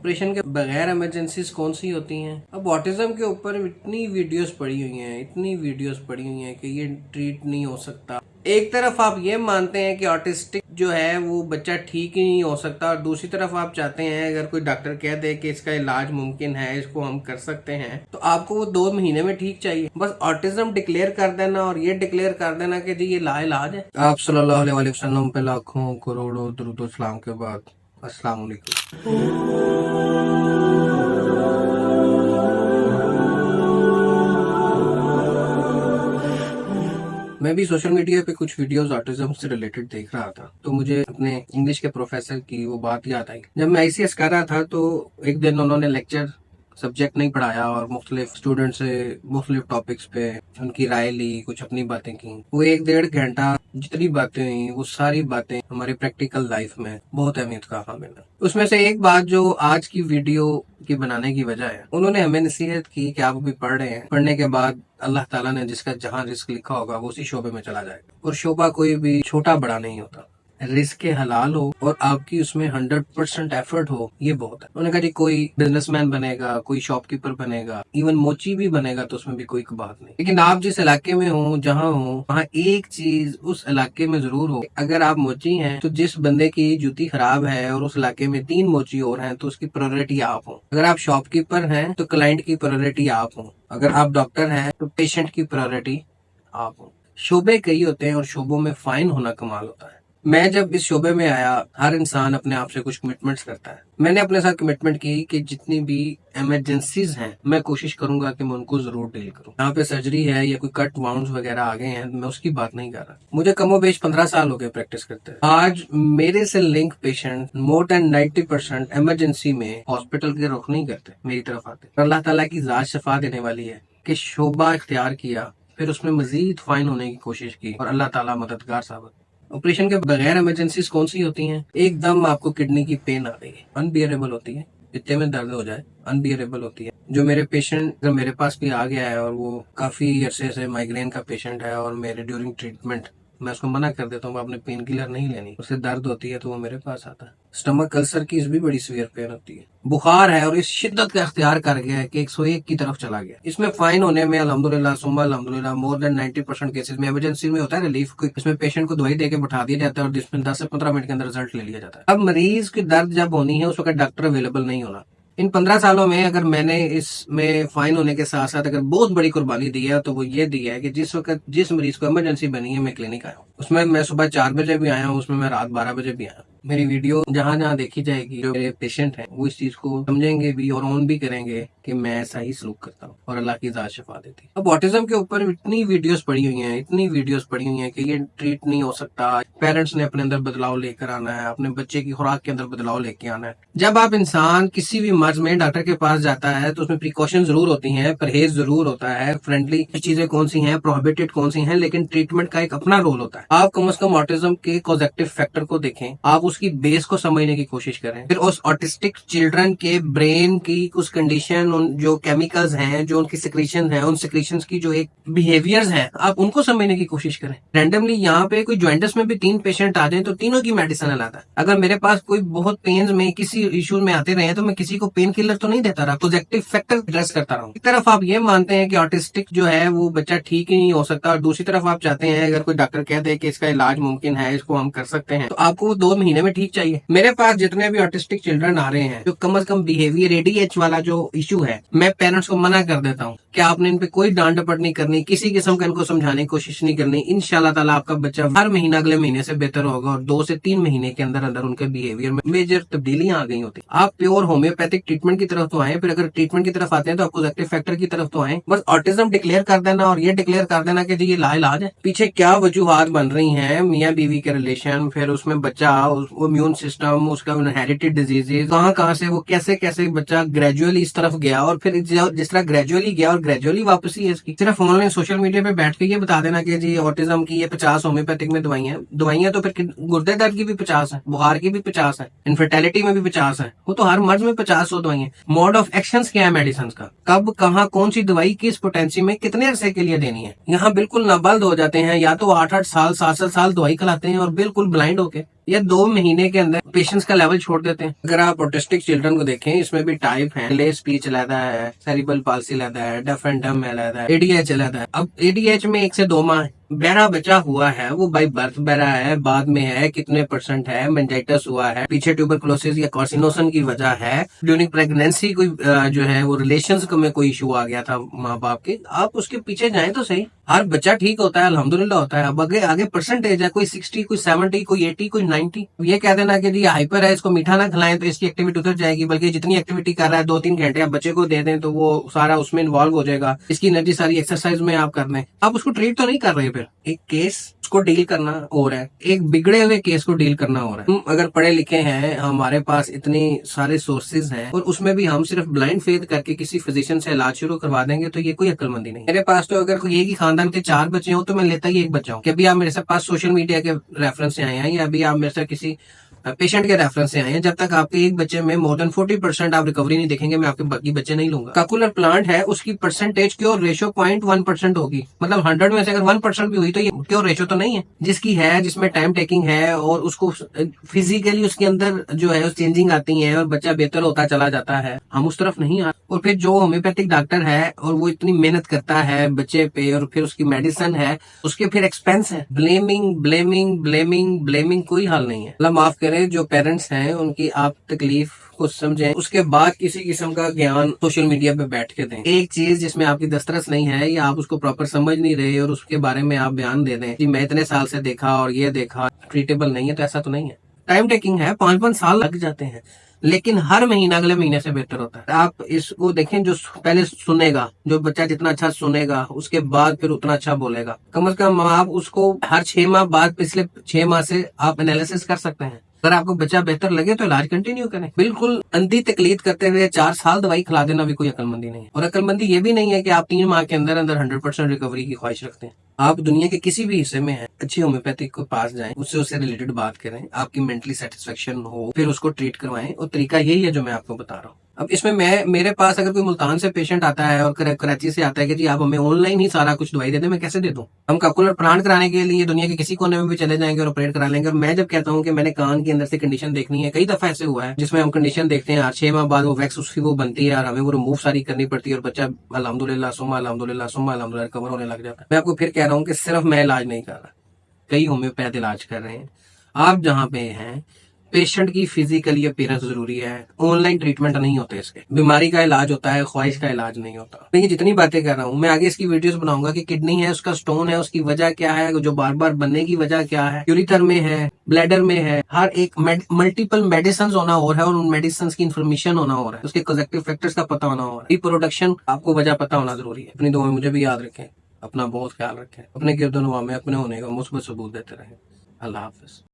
Operation के बगैर emergencies कौन सी होती हैं। अब ऑटिज्म के ऊपर इतनी वीडियोस पड़ी हुई हैं कि ये ट्रीट नहीं हो सकता। एक तरफ आप ये मानते हैं कि ऑटिस्टिक जो है वो बच्चा ठीक ही नहीं हो सकता, और दूसरी तरफ आप चाहते हैं अगर कोई डॉक्टर कह दे कि इसका इलाज मुमकिन है, इसको हम कर सकते हैं, तो आपको वो 2 महीने में ठीक चाहिए। बस ऑटिज्म डिक्लेयर कर देना और ये डिक्लेयर कर देना कि जी ये लाइलाज है। आप सल्लल्लाहु अलैहि वसल्लम पे लाखों करोड़ों दुरूद सलाम के बाद अस्सलाम वालेकुम। मैं भी सोशल मीडिया पे कुछ वीडियोस ऑटिज्म से रिलेटेड देख रहा था, तो मुझे अपने इंग्लिश के प्रोफेसर की वो बात याद आई। जब मैं आईसीएस कर रहा था तो एक दिन उन्होंने लेक्चर सब्जेक्ट नहीं पढ़ाया और मुख्तलिफ स्टूडेंट से मुख्तलिफ टॉपिक्स पे उनकी राय ली, कुछ अपनी बातें की। वो 1-1.5 घंटा जितनी बातें हुई वो सारी बातें हमारी प्रैक्टिकल लाइफ में बहुत अहमियत का हामिल है। उसमें से एक बात जो आज की वीडियो की बनाने की वजह है, उन्होंने हमें नसीहत की कि आप अभी पढ़ रहे हैं, पढ़ने के बाद अल्लाह ताला ने जिसका जहां रिस्क लिखा होगा वो उसी शोबे में चला जाएगा, और शोबा कोई भी छोटा बड़ा नहीं होता। रिस्क के हलाल हो और आपकी उसमें 100% एफर्ट हो, ये बहुत है। उन्होंने कहा जी कोई बिजनेसमैन बनेगा, कोई शॉपकीपर बनेगा, इवन मोची भी बनेगा तो उसमें भी कोई बात नहीं। लेकिन आप जिस इलाके में हो, जहाँ हो, वहाँ एक चीज उस इलाके में जरूर हो, अगर आप मोची हैं तो जिस बंदे की जूती खराब है और उस इलाके में 3 मोची और हैं तो उसकी प्रायोरिटी आप हो। अगर आप शॉपकीपर हैं तो क्लाइंट की प्रायोरिटी आप हो। अगर आप डॉक्टर हैं तो पेशेंट की प्रायोरिटी आप हो। शोबे कई होते हैं और शोबों में फाइन होना कमाल होता है। मैं जब इस शोबे में आया, हर इंसान अपने आप से कुछ कमिटमेंट्स करता है। मैंने अपने साथ कमिटमेंट की कि जितनी भी इमरजेंसीज हैं मैं कोशिश करूंगा कि मैं उनको जरूर डील करूं। यहाँ पे सर्जरी है या कोई कट वाउंड्स वगैरह आ गए हैं, मैं उसकी बात नहीं कर रहा। मुझे कमोबेश 15 साल हो गए प्रैक्टिस करते हैं। आज मेरे से link patient more than 90% emergency में हॉस्पिटल के रुख नहीं करते, मेरी तरफ आते। अल्लाह ताला की जात शफा देने वाली है कि शोबा इख्तियार किया, फिर उसमें मजीद फाइन होने की कोशिश की और अल्लाह ताला मददगार साबित। ऑपरेशन के बगैर इमरजेंसीज कौन सी होती हैं? एकदम आपको किडनी की पेन आ गई है, अनबियरेबल होती है, इतने में दर्द हो जाए, अनबियरेबल होती है। जो मेरे पेशेंट अगर मेरे पास भी आ गया है और वो काफी अरसे से माइग्रेन का पेशेंट है और मेरे ड्यूरिंग ट्रीटमेंट मैं उसको मना कर देता हूँ, आपने पेन किलर नहीं लेनी, उससे दर्द होती है तो वो मेरे पास आता है। स्टमक अल्सर की भी बड़ी सीवियर पेन होती है। बुखार है और इस शिद्दत का इख्तियार कर गया है कि 101 की तरफ चला गया। इसमें फाइन होने में अल्हम्दुलिल्लाह सुम्मा अल्हम्दुलिल्लाह मोर देन 90% केसेस में इमरजेंसी में होता है रिलीफ। इसमें पेशेंट को दवाई देके बैठा दिया जाता है और जिसमें 10 से 15 मिनट के अंदर रिजल्ट ले लिया जाता है। अब मरीज की दर्द जब होनी है उस वक्त डॉक्टर अवेलेबल नहीं होना। इन 15 सालों में अगर मैंने इसमें फाइन होने के साथ साथ अगर बहुत बड़ी कुर्बानी दी है तो वो ये दी है कि जिस वक्त जिस मरीज को इमरजेंसी बनी है मैं क्लिनिक आया हूँ। उसमें मैं सुबह 4 बजे भी आया हूँ, उसमें मैं रात 12 बजे भी आया हूँ। मेरी वीडियो जहाँ जहाँ देखी जाएगी, जो मेरे पेशेंट हैं वो इस चीज को समझेंगे भी और ऑन भी करेंगे कि मैं ऐसा ही सलूक करता हूँ और अल्लाह की जात शफा देती है। अब ऑटिज्म के ऊपर इतनी वीडियोस पड़ी हुई हैं कि ये ट्रीट नहीं हो सकता। पेरेंट्स ने अपने अंदर बदलाव लेकर आना है, अपने बच्चे की खुराक के अंदर बदलाव लेके आना है। जब आप इंसान किसी भी मर्ज में डॉक्टर के पास जाता है तो उसमें प्रिकॉशन जरूर होती हैं, परहेज जरूर होता है, फ्रेंडली चीजें कौन सी हैं, प्रोहिबिटेड कौन सी हैं, लेकिन ट्रीटमेंट का एक अपना रोल होता है। आप कम से कम ऑटिज्म के कॉजेक्टिव फैक्टर को देखें, आप उसकी बेस को समझने की कोशिश करें, फिर उस ऑटिस्टिक चिल्ड्रन के ब्रेन की कुछ कंडीशन, उन जो केमिकल्स हैं, जो उनकी सिक्रीशन है, उन सिक्रीशन की जो एक बिहेवियर्स हैं, आप उनको समझने की कोशिश करें। रैंडमली यहाँ पे कोई ज्वाइंटस में भी 3 पेशेंट आ जाए तो तीनों की मेडिसिन अलग है। अगर मेरे पास कोई बहुत पेन में किसी इश्यूज में आते रहे तो मैं किसी को पेन किलर तो नहीं देता रहा, पॉजिटिव फैक्टर एड्रेस करता रहा। एक तरफ आप ये मानते हैं कि ऑटिस्टिक जो है वो बच्चा ठीक ही नहीं हो सकता, और दूसरी तरफ आप चाहते हैं अगर कोई डॉक्टर कह दे कि इसका इलाज मुमकिन है, इसको हम कर सकते हैं, तो आपको वो 2 महीने में ठीक चाहिए। मेरे पास जितने भी ऑटिस्टिक चिल्ड्रन आ रहे हैं जो कम से कम बिहेवियर ADH वाला जो इशू है, मैं पेरेंट्स को मना कर देता हूँ कि आपने इन पे कोई डांट डपट नहीं करनी, किसी किस्म का इनको समझाने की कोशिश नहीं करनी। इंशाल्लाह ताला आपका बच्चा हर महीना अगले महीने से बेहतर होगा और 2 से 3 महीने के अंदर अंदर उनके बिहेवियर में मेजर तब्दीलियां आ गई होती। आप प्योर होम्योपैथिक ट्रीटमेंट की तरफ तो आए, फिर अगर ट्रीटमेंट की तरफ आते हैं तो आपको एक्टिव फैक्टर की तरफ तो आए। बस ऑटिज्म डिक्लेयर कर देना और ये डिक्लेयर कर देना कि जी ये लाइलाज है। पीछे क्या वजूहात बन रही हैं, मियाँ बीवी के रिलेशन, फिर उसमें बच्चा, वो इम्यून सिस्टम, उसका इनहेरिटेड डिजीजेज, कहाँ से वो कैसे कैसे बच्चा ग्रेजुअली इस तरफ गया, और फिर जिस तरह ग्रेजुअली गया और ग्रेजुअली वापसी है इसकी। सिर्फ ऑनलाइन सोशल मीडिया पे बैठ के ये बता देना कि जी ऑटिज्म की ये 50 होम्योपैथिक में दवाइयां तो फिर गुर्दे दर्द की भी 50 है, बुखार की भी 50 है, इनफर्टिलिटी में भी 50 है, वो तो हर मर्ज में 50 दवाइयां। मोड ऑफ एक्शन क्या है मेडिसिन का, कब कहाँ कौन सी दवाई किस पोटेंसी में कितने अरसे के लिए देनी है। यहाँ बिल्कुल नाबल्द हो जाते हैं, या तो 8-8 साल 7-7 साल दवाई खिलाते हैं और बिल्कुल ब्लाइंड होके। या 2 महीने के अंदर पेशेंट्स का लेवल छोड़ देते हैं। अगर आप ऑटिस्टिक चिल्ड्रन को देखें, इसमें भी टाइप है, डिले स्पीच अलहदा है, सेरिब्रल पाल्सी अलहदा है, डेफ एंड डम अलहदा है, एडीएच अलहदा है। अब एडीएच में 1 से 2 माह बहरा बचा हुआ है, वो बाई बर्थ बहरा है, बाद में है, कितने % है, मेंजाइटिस हुआ है, पीछे ट्यूबरकुलोसिस या कार्सिनोसन की वजह है, ड्यूरिंग प्रेगनेंसी कोई जो है वो रिलेशंस में कोई इशू आ गया था माँ बाप के, आप उसके पीछे जाएं तो सही। हर बच्चा ठीक होता है, अल्हम्दुलिल्लाह होता है। अब आगे आगे परसेंटेज है, कोई 60, कोई 70, कोई 80, कोई 90। ये कह देना कि जी हाइपर है, इसको मीठा ना खिलाएं तो इसकी एक्टिविटी उतर जाएगी, बल्कि जितनी एक्टिविटी कर रहा है 2-3 घंटे आप बच्चे को दे दें तो वो सारा उसमें इन्वॉल्व हो जाएगा, इसकी एनर्जी सारी एक्सरसाइज में आप कर दें। आप उसको ट्रीट तो नहीं कर रहे। फिर एक केस उसको डील करना हो रहा है, एक बिगड़े हुए केस को डील करना हो रहा है। हम अगर पढ़े लिखे हैं, हमारे पास इतने सारे सोर्सेज हैं, और उसमें भी हम सिर्फ ब्लाइंड फेथ करके किसी फिजिशियन से इलाज शुरू करवा देंगे तो ये कोई अक्लमंदी नहीं। मेरे पास तो अगर कोई एक ही खानदान के 4 बच्चे हो तो मैं लेता ही एक बच्चा हूँ कि अभी आप मेरे से पास सोशल मीडिया के रेफरेंस से आए हैं, या अभी आप मेरे से किसी पेशेंट के रेफरेंस से आए हैं। जब तक आपके एक बच्चे में मोर देन 40% आप रिकवरी नहीं देखेंगे, मैं आपके बाकी बच्चे नहीं लूंगा। काकुलर प्लांट है, उसकी परसेंटेज क्योर रेशो 0.1% होगी, मतलब 100 में से अगर 1% भी हुई तो ये क्योर रेशो तो नहीं है। जिसकी है, जिसमें टाइम टेकिंग है और उसको फिजिकली उसके अंदर जो है चेंजिंग आती है और बच्चा बेहतर होता चला जाता है, हम उस तरफ नहीं आ। और फिर जो होम्योपैथिक डॉक्टर है और वो इतनी मेहनत करता है बच्चे पे, और फिर उसकी मेडिसिन है, उसके फिर एक्सपेंस है, ब्लेमिंग ब्लेमिंग ब्लेमिंग ब्लेमिंग कोई हाल नहीं है। अल्लाह माफ करे, जो पेरेंट्स हैं उनकी आप तकलीफ को समझें, उसके बाद किसी किस्म का ज्ञान सोशल मीडिया पे बैठ के दें। एक चीज जिसमें आपकी दस्तरस नहीं है या आप उसको प्रॉपर समझ नहीं रहे और उसके बारे में आप बयान दे दें कि मैं इतने साल से देखा और ये देखा, ट्रीटेबल नहीं है, तो ऐसा तो नहीं है। टाइम टेकिंग है, 5-5 साल लग जाते हैं, लेकिन हर महीना अगले महीने से बेहतर होता है। आप इसको देखें, जो पहले सुनेगा, जो बच्चा जितना अच्छा सुनेगा उसके बाद फिर उतना अच्छा बोलेगा। कम से कम आप उसको हर 6 माह बाद पिछले 6 माह से आप एनालिसिस कर सकते हैं। अगर आपको बच्चा बेहतर लगे तो इलाज कंटिन्यू करें। बिल्कुल अंधी तकलीद करते हुए 4 साल दवाई खिला देना भी कोई अकलमंदी नहीं है। और अकलमंदी ये भी नहीं है कि आप 3 माह के अंदर अंदर 100% रिकवरी की ख्वाहिश रखते हैं। आप दुनिया के किसी भी हिस्से में हैं, अच्छी होम्योपैथिक के पास जाएं, उससे रिलेटेड बात करें, आपकी मेंटली सेटिस्फेक्शन हो, फिर उसको ट्रीट करवाएं। और तरीका यही है जो मैं आपको बता रहा हूँ। अब इसमें मेरे पास अगर कोई मुल्तान से पेशेंट आता है और कराची से आता है कि जी आप हमें ऑनलाइन ही सारा कुछ दवाई दे दें, मैं कैसे दे दूं? हम काकुलर प्लांट कराने के लिए दुनिया के किसी कोने में भी चले जाएंगे और ऑपरेट करा लेंगे। और मैं जब कहता हूँ कि मैंने कान के अंदर से कंडीशन देखनी है, कई दफा ऐसे हुआ है जिसमें हम कंडीशन देखते हैं, 6 माह बाद वो वैक्स उसकी वो बनती है और हमें वो रिमूव सारी करनी पड़ती है, और बच्चा अल्हम्दुलिल्लाह सुम्मा अल्हम्दुलिल्लाह सुम्मा अल्हम्दुलिल्लाह रिकवर होने लग जाता है। मैं आपको फिर कह रहा हूँ कि सिर्फ मैं इलाज नहीं कर रहा, कई होम्योपैथ इलाज कर रहे हैं। आप जहाँ पे हैं, पेशेंट की फिजिकली अपीयरेंस जरूरी है, ऑनलाइन ट्रीटमेंट नहीं होते इसके। बीमारी का इलाज होता है, ख्वाहिश का इलाज नहीं होता। मैं ये जितनी बातें कर रहा हूँ, मैं आगे इसकी वीडियोस बनाऊंगा कि किडनी है, उसका स्टोन है, उसकी वजह क्या है, जो बार बार बनने की वजह क्या है, यूरिथर में है, ब्लैडर में है, हर एक मल्टीपल मेडिसिन होना हो रहा है और उन मेडिसिन की इन्फॉर्मेशन होना हो रहा है, उसके कॉजेक्टिव फैक्टर्स का पता होना हो रहा है, रिप्रोडक्शन आपको वजह पता होना जरूरी है। अपनी दुआ में मुझे भी याद रखें, अपना बहुत ख्याल रखें, अपने गिरदोनवा में अपने होने का मुस्बत सबूत देते रहें। अल्लाह हाफिज।